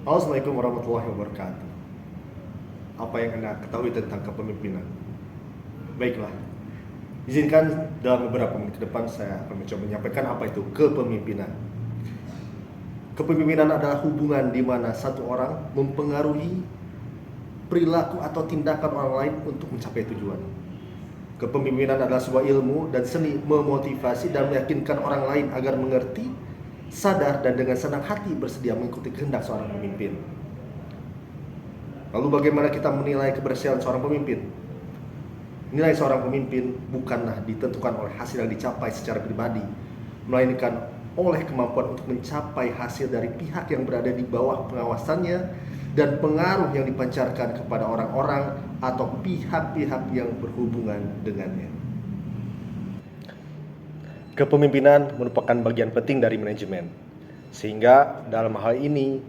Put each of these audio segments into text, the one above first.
Assalamualaikum warahmatullahi wabarakatuh. Apa yang Anda ketahui tentang kepemimpinan? Baiklah, izinkan dalam beberapa menit ke depan saya akan mencoba menyampaikan apa itu kepemimpinan. Kepemimpinan adalah hubungan di mana satu orang mempengaruhi perilaku atau tindakan orang lain untuk mencapai tujuan. Kepemimpinan adalah sebuah ilmu dan seni memotivasi dan meyakinkan orang lain agar mengerti, sadar, dan dengan senang hati bersedia mengikuti kehendak seorang pemimpin. Lalu bagaimana kita menilai keberhasilan seorang pemimpin? Nilai seorang pemimpin bukanlah ditentukan oleh hasil yang dicapai secara pribadi, melainkan oleh kemampuan untuk mencapai hasil dari pihak yang berada di bawah pengawasannya dan pengaruh yang dipancarkan kepada orang-orang atau pihak-pihak yang berhubungan dengannya. Kepemimpinan merupakan bagian penting dari manajemen, sehingga dalam hal ini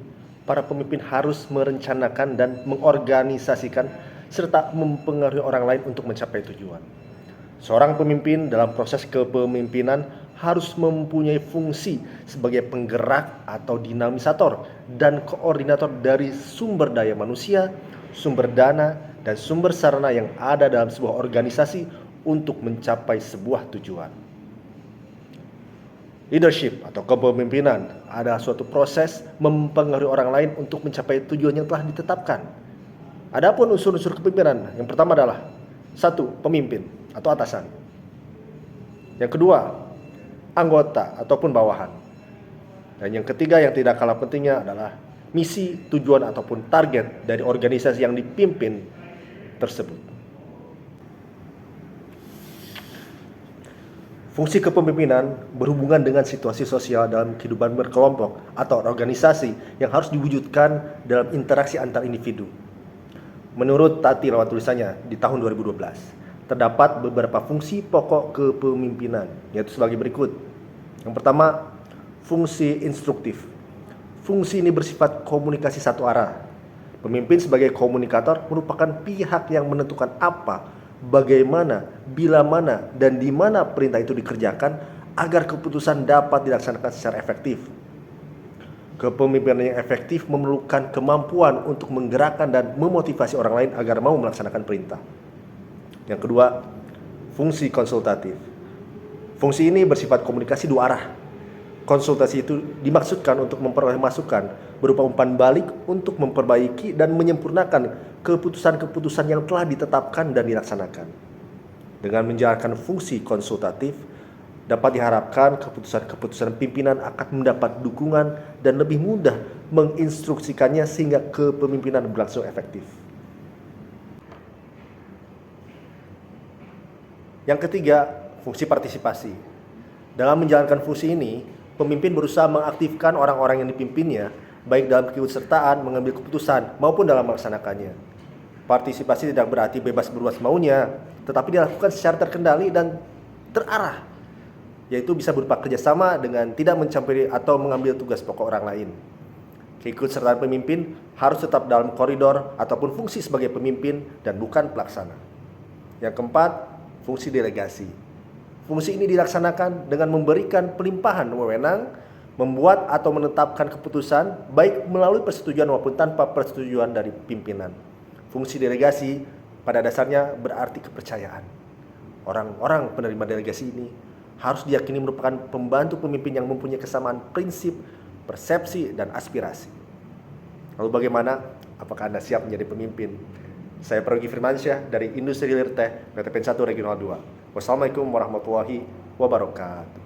para pemimpin harus merencanakan dan mengorganisasikan serta mempengaruhi orang lain untuk mencapai tujuan. Seorang pemimpin dalam proses kepemimpinan harus mempunyai fungsi sebagai penggerak atau dinamisator dan koordinator dari sumber daya manusia, sumber dana, dan sumber sarana yang ada dalam sebuah organisasi untuk mencapai sebuah tujuan. Leadership atau kepemimpinan adalah suatu proses mempengaruhi orang lain untuk mencapai tujuan yang telah ditetapkan. Adapun unsur-unsur kepemimpinan, yang pertama adalah 1. Pemimpin atau atasan. Yang kedua, anggota ataupun bawahan. Dan yang ketiga yang tidak kalah pentingnya adalah misi, tujuan ataupun target dari organisasi yang dipimpin tersebut. Fungsi kepemimpinan berhubungan dengan situasi sosial dalam kehidupan berkelompok atau organisasi yang harus diwujudkan dalam interaksi antar individu. Menurut Tati lewat tulisannya di tahun 2012, terdapat beberapa fungsi pokok kepemimpinan, yaitu sebagai berikut. Yang pertama, fungsi instruktif. Fungsi ini bersifat komunikasi satu arah. Pemimpin sebagai komunikator merupakan pihak yang menentukan apa, bagaimana, bila mana, dan di mana perintah itu dikerjakan agar keputusan dapat dilaksanakan secara efektif. Kepemimpinan yang efektif memerlukan kemampuan untuk menggerakkan dan memotivasi orang lain agar mau melaksanakan perintah. Yang kedua, fungsi konsultatif. Fungsi ini bersifat komunikasi dua arah. Konsultasi itu dimaksudkan untuk memperoleh masukan berupa umpan balik untuk memperbaiki dan menyempurnakan keputusan-keputusan yang telah ditetapkan dan dilaksanakan. Dengan menjalankan fungsi konsultatif, dapat diharapkan keputusan-keputusan pimpinan akan mendapat dukungan dan lebih mudah menginstruksikannya sehingga kepemimpinan berlangsung efektif. Yang ketiga, fungsi partisipasi. Dalam menjalankan fungsi ini, pemimpin berusaha mengaktifkan orang-orang yang dipimpinnya, baik dalam keikutsertaan, mengambil keputusan, maupun dalam melaksanakannya. Partisipasi tidak berarti bebas berbuat maunya, tetapi dilakukan secara terkendali dan terarah, yaitu bisa berupa kerjasama dengan tidak mencampuri atau mengambil tugas pokok orang lain. Keikutsertaan pemimpin harus tetap dalam koridor ataupun fungsi sebagai pemimpin dan bukan pelaksana. Yang keempat, fungsi delegasi. Fungsi ini dilaksanakan dengan memberikan pelimpahan wewenang, membuat atau menetapkan keputusan baik melalui persetujuan maupun tanpa persetujuan dari pimpinan. Fungsi delegasi pada dasarnya berarti kepercayaan. Orang-orang penerima delegasi ini harus diyakini merupakan pembantu pemimpin yang mempunyai kesamaan prinsip, persepsi, dan aspirasi. Lalu bagaimana? Apakah Anda siap menjadi pemimpin? Saya Pergi Firmansyah dari Industri Hilir Teh PT PEN 1 Regional 2. Wassalamualaikum warahmatullahi wabarakatuh.